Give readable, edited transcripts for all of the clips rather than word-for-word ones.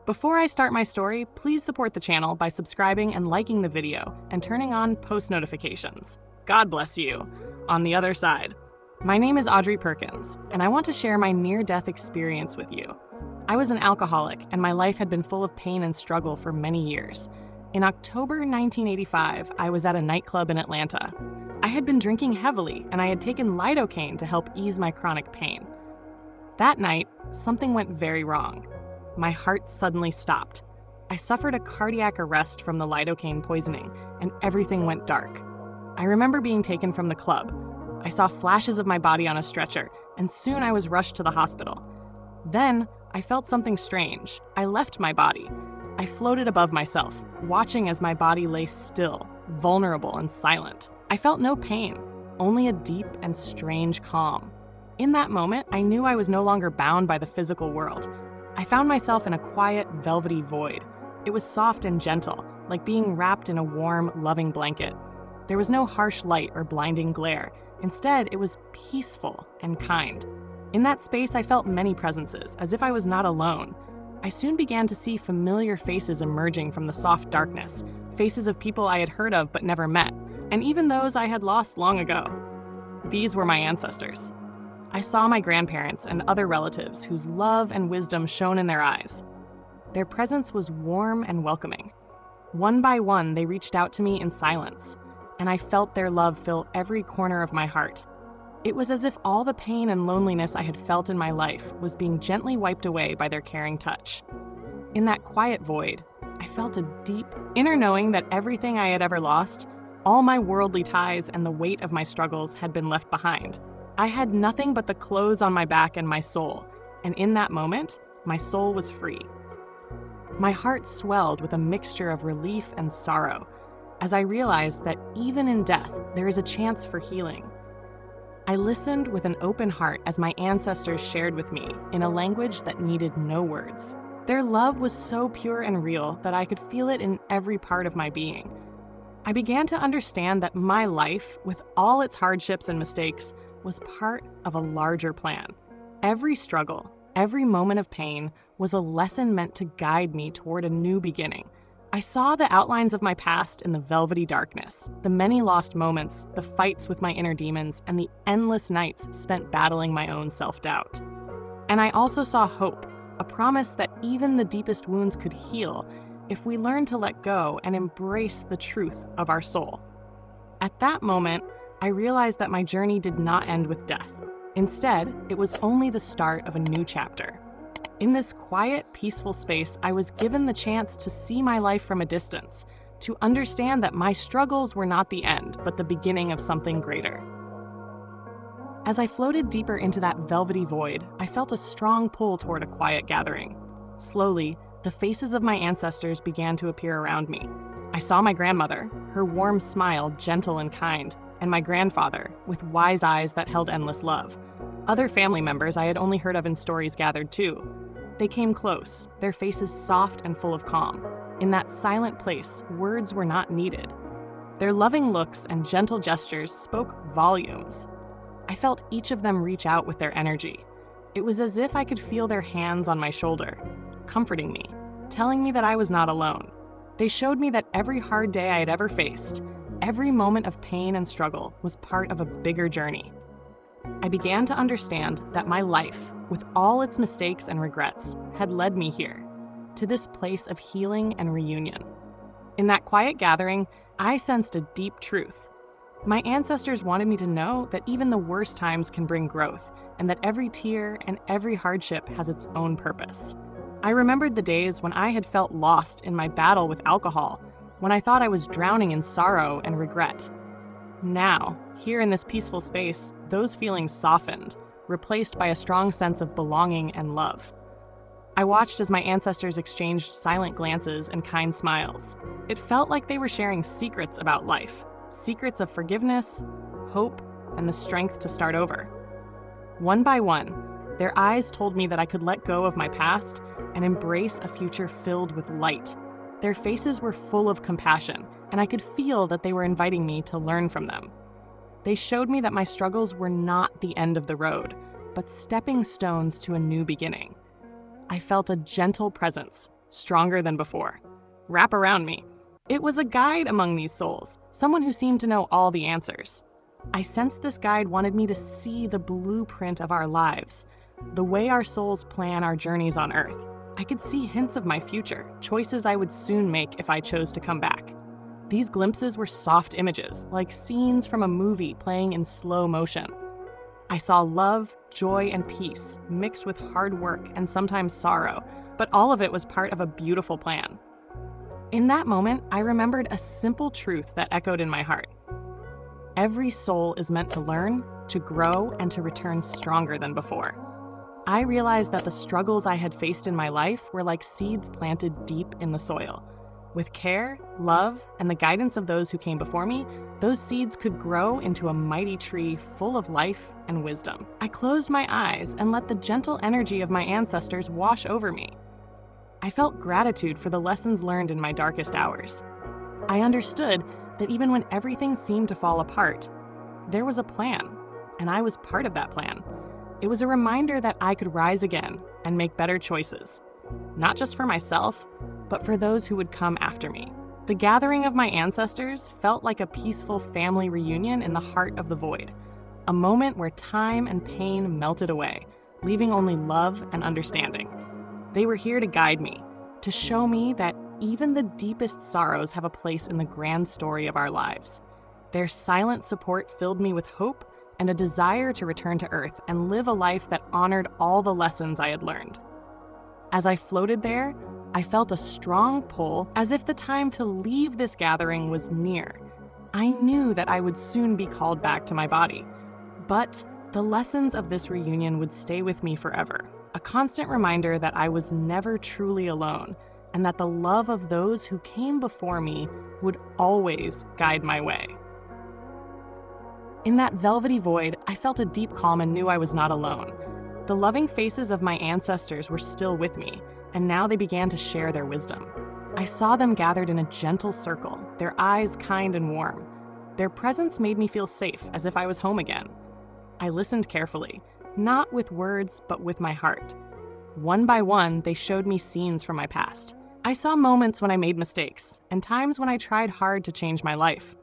Before I start my story, please support the channel by subscribing and liking the video and turning on post notifications. God bless you. On the other side. My name is Audrey Perkins, and I want to share my near-death experience with you. I was an alcoholic, and my life had been full of pain and struggle for many years. In October 1985, I was at a nightclub in Atlanta. I had been drinking heavily, and I had taken lidocaine to help ease my chronic pain. That night, something went very wrong. My heart suddenly stopped. I suffered a cardiac arrest from the lidocaine poisoning, and everything went dark. I remember being taken from the club. I saw flashes of my body on a stretcher, and soon I was rushed to the hospital. Then, I felt something strange. I left my body. I floated above myself, watching as my body lay still, vulnerable and silent. I felt no pain, only a deep and strange calm. In that moment, I knew I was no longer bound by the physical world. I found myself in a quiet, velvety void. It was soft and gentle, like being wrapped in a warm, loving blanket. There was no harsh light or blinding glare. Instead, it was peaceful and kind. In that space, I felt many presences, as if I was not alone. I soon began to see familiar faces emerging from the soft darkness, faces of people I had heard of but never met, and even those I had lost long ago. These were my ancestors. I saw my grandparents and other relatives whose love and wisdom shone in their eyes. Their presence was warm and welcoming. One by one, they reached out to me in silence, and I felt their love fill every corner of my heart. It was as if all the pain and loneliness I had felt in my life was being gently wiped away by their caring touch. In that quiet void, I felt a deep, inner knowing that everything I had ever lost, all my worldly ties and the weight of my struggles had been left behind. I had nothing but the clothes on my back and my soul, and in that moment, my soul was free. My heart swelled with a mixture of relief and sorrow, as I realized that even in death, there is a chance for healing. I listened with an open heart as my ancestors shared with me in a language that needed no words. Their love was so pure and real that I could feel it in every part of my being. I began to understand that my life, with all its hardships and mistakes, was part of a larger plan. Every struggle, every moment of pain was a lesson meant to guide me toward a new beginning. I saw the outlines of my past in the velvety darkness, the many lost moments, the fights with my inner demons, and the endless nights spent battling my own self-doubt. And I also saw hope, a promise that even the deepest wounds could heal if we learn to let go and embrace the truth of our soul. At that moment, I realized that my journey did not end with death. Instead, it was only the start of a new chapter. In this quiet, peaceful space, I was given the chance to see my life from a distance, to understand that my struggles were not the end, but the beginning of something greater. As I floated deeper into that velvety void, I felt a strong pull toward a quiet gathering. Slowly, the faces of my ancestors began to appear around me. I saw my grandmother, her warm smile gentle and kind, and my grandfather, with wise eyes that held endless love. Other family members I had only heard of in stories gathered too. They came close, their faces soft and full of calm. In that silent place, words were not needed. Their loving looks and gentle gestures spoke volumes. I felt each of them reach out with their energy. It was as if I could feel their hands on my shoulder, comforting me, telling me that I was not alone. They showed me that every hard day I had ever faced, every moment of pain and struggle was part of a bigger journey. I began to understand that my life, with all its mistakes and regrets, had led me here, to this place of healing and reunion. In that quiet gathering, I sensed a deep truth. My ancestors wanted me to know that even the worst times can bring growth, and that every tear and every hardship has its own purpose. I remembered the days when I had felt lost in my battle with alcohol, when I thought I was drowning in sorrow and regret. Now, here in this peaceful space, those feelings softened, replaced by a strong sense of belonging and love. I watched as my ancestors exchanged silent glances and kind smiles. It felt like they were sharing secrets about life, secrets of forgiveness, hope, and the strength to start over. One by one, their eyes told me that I could let go of my past and embrace a future filled with light. Their faces were full of compassion, and I could feel that they were inviting me to learn from them. They showed me that my struggles were not the end of the road, but stepping stones to a new beginning. I felt a gentle presence, stronger than before, wrap around me. It was a guide among these souls, someone who seemed to know all the answers. I sensed this guide wanted me to see the blueprint of our lives, the way our souls plan our journeys on Earth. I could see hints of my future, choices I would soon make if I chose to come back. These glimpses were soft images, like scenes from a movie playing in slow motion. I saw love, joy, and peace mixed with hard work and sometimes sorrow, but all of it was part of a beautiful plan. In that moment, I remembered a simple truth that echoed in my heart. Every soul is meant to learn, to grow, and to return stronger than before. I realized that the struggles I had faced in my life were like seeds planted deep in the soil. With care, love, and the guidance of those who came before me, those seeds could grow into a mighty tree full of life and wisdom. I closed my eyes and let the gentle energy of my ancestors wash over me. I felt gratitude for the lessons learned in my darkest hours. I understood that even when everything seemed to fall apart, there was a plan, and I was part of that plan. It was a reminder that I could rise again and make better choices, not just for myself, but for those who would come after me. The gathering of my ancestors felt like a peaceful family reunion in the heart of the void, a moment where time and pain melted away, leaving only love and understanding. They were here to guide me, to show me that even the deepest sorrows have a place in the grand story of our lives. Their silent support filled me with hope and a desire to return to Earth and live a life that honored all the lessons I had learned. As I floated there, I felt a strong pull, as if the time to leave this gathering was near. I knew that I would soon be called back to my body, but the lessons of this reunion would stay with me forever, a constant reminder that I was never truly alone, and that the love of those who came before me would always guide my way. In that velvety void, I felt a deep calm and knew I was not alone. The loving faces of my ancestors were still with me, and now they began to share their wisdom. I saw them gathered in a gentle circle, their eyes kind and warm. Their presence made me feel safe, as if I was home again. I listened carefully, not with words, but with my heart. One by one, they showed me scenes from my past. I saw moments when I made mistakes, and times when I tried hard to change my life.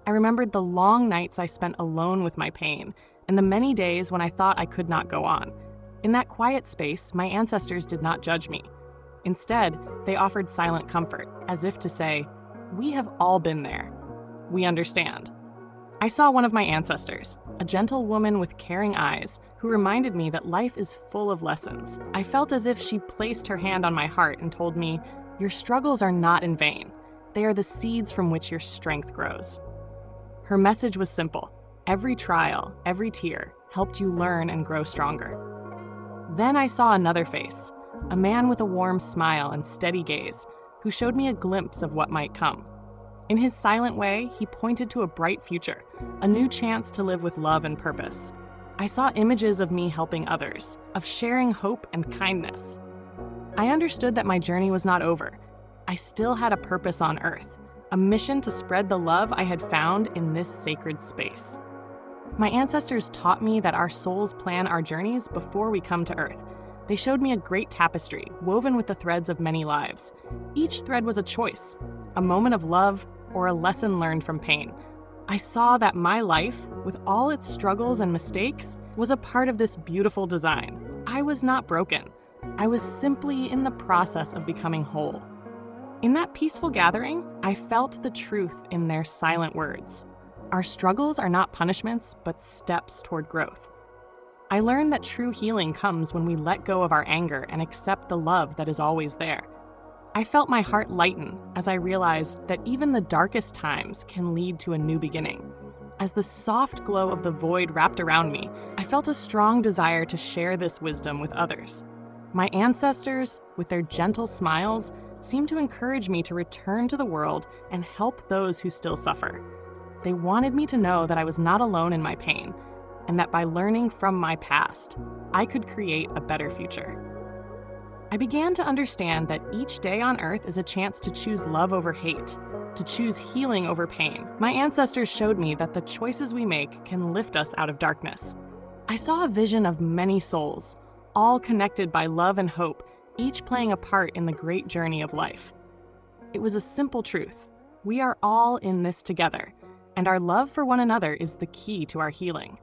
I remembered the long nights I spent alone with my pain, and the many days when I thought I could not go on. In that quiet space, my ancestors did not judge me. Instead, they offered silent comfort, as if to say, "We have all been there. We understand." I saw one of my ancestors, a gentle woman with caring eyes, who reminded me that life is full of lessons. I felt as if she placed her hand on my heart and told me, "Your struggles are not in vain. They are the seeds from which your strength grows." Her message was simple. Every trial, every tear, helped you learn and grow stronger. Then I saw another face, a man with a warm smile and steady gaze, who showed me a glimpse of what might come. In his silent way, he pointed to a bright future, a new chance to live with love and purpose. I saw images of me helping others, of sharing hope and kindness. I understood that my journey was not over. I still had a purpose on Earth, a mission to spread the love I had found in this sacred space. My ancestors taught me that our souls plan our journeys before we come to Earth. They showed me a great tapestry, woven with the threads of many lives. Each thread was a choice, a moment of love, or a lesson learned from pain. I saw that my life, with all its struggles and mistakes, was a part of this beautiful design. I was not broken. I was simply in the process of becoming whole. In that peaceful gathering, I felt the truth in their silent words. Our struggles are not punishments, but steps toward growth. I learned that true healing comes when we let go of our anger and accept the love that is always there. I felt my heart lighten as I realized that even the darkest times can lead to a new beginning. As the soft glow of the void wrapped around me, I felt a strong desire to share this wisdom with others. My ancestors, with their gentle smiles, seemed to encourage me to return to the world and help those who still suffer. They wanted me to know that I was not alone in my pain, and that by learning from my past, I could create a better future. I began to understand that each day on Earth is a chance to choose love over hate, to choose healing over pain. My ancestors showed me that the choices we make can lift us out of darkness. I saw a vision of many souls, all connected by love and hope, each playing a part in the great journey of life. It was a simple truth. We are all in this together, and our love for one another is the key to our healing.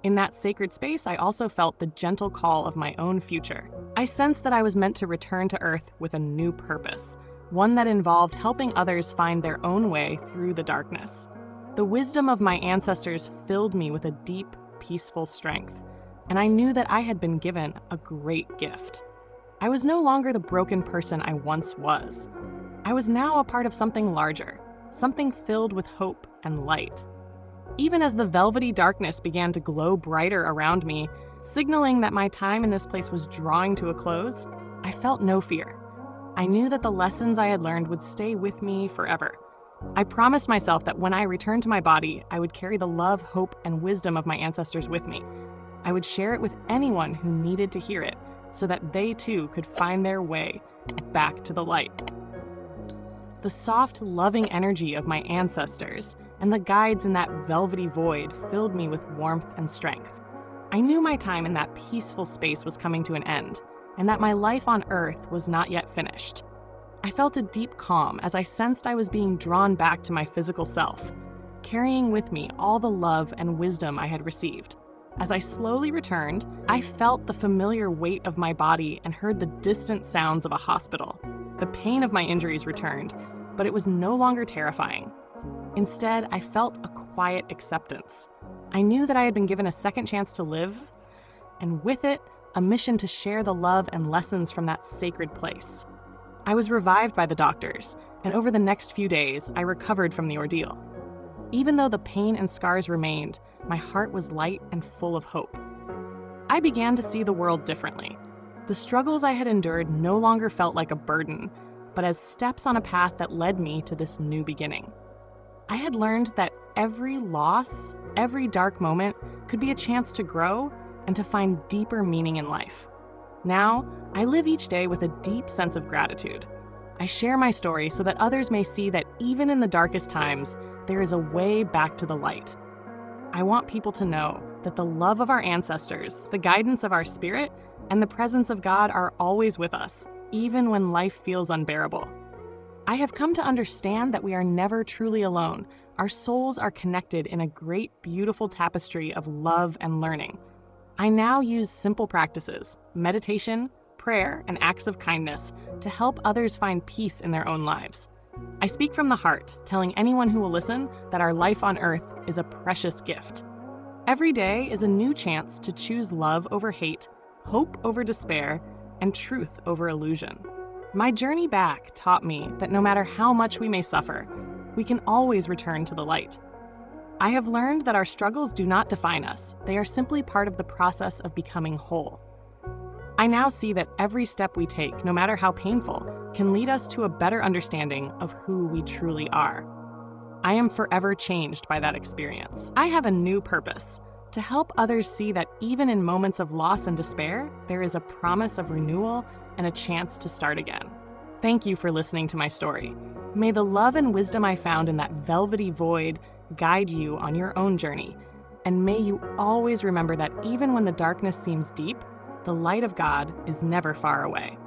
In that sacred space, I also felt the gentle call of my own future. I sensed that I was meant to return to Earth with a new purpose, one that involved helping others find their own way through the darkness. The wisdom of my ancestors filled me with a deep, peaceful strength, and I knew that I had been given a great gift. I was no longer the broken person I once was. I was now a part of something larger, something filled with hope and light. Even as the velvety darkness began to glow brighter around me, signaling that my time in this place was drawing to a close, I felt no fear. I knew that the lessons I had learned would stay with me forever. I promised myself that when I returned to my body, I would carry the love, hope, and wisdom of my ancestors with me. I would share it with anyone who needed to hear it, so that they too could find their way back to the light. The soft, loving energy of my ancestors and the guides in that velvety void filled me with warmth and strength. I knew my time in that peaceful space was coming to an end, and that my life on Earth was not yet finished. I felt a deep calm as I sensed I was being drawn back to my physical self, carrying with me all the love and wisdom I had received. As I slowly returned, I felt the familiar weight of my body and heard the distant sounds of a hospital. The pain of my injuries returned, but it was no longer terrifying. Instead, I felt a quiet acceptance. I knew that I had been given a second chance to live, and with it, a mission to share the love and lessons from that sacred place. I was revived by the doctors, and over the next few days, I recovered from the ordeal. Even though the pain and scars remained, my heart was light and full of hope. I began to see the world differently. The struggles I had endured no longer felt like a burden, but as steps on a path that led me to this new beginning. I had learned that every loss, every dark moment could be a chance to grow and to find deeper meaning in life. Now, I live each day with a deep sense of gratitude. I share my story so that others may see that even in the darkest times, there is a way back to the light. I want people to know that the love of our ancestors, the guidance of our spirit, and the presence of God are always with us, even when life feels unbearable. I have come to understand that we are never truly alone. Our souls are connected in a great, beautiful tapestry of love and learning. I now use simple practices, meditation, prayer, and acts of kindness to help others find peace in their own lives. I speak from the heart, telling anyone who will listen that our life on Earth is a precious gift. Every day is a new chance to choose love over hate, hope over despair, and truth over illusion. My journey back taught me that no matter how much we may suffer, we can always return to the light. I have learned that our struggles do not define us. They are simply part of the process of becoming whole. I now see that every step we take, no matter how painful, can lead us to a better understanding of who we truly are. I am forever changed by that experience. I have a new purpose: to help others see that even in moments of loss and despair, there is a promise of renewal and a chance to start again. Thank you for listening to my story. May the love and wisdom I found in that velvety void guide you on your own journey. And may you always remember that even when the darkness seems deep, the light of God is never far away.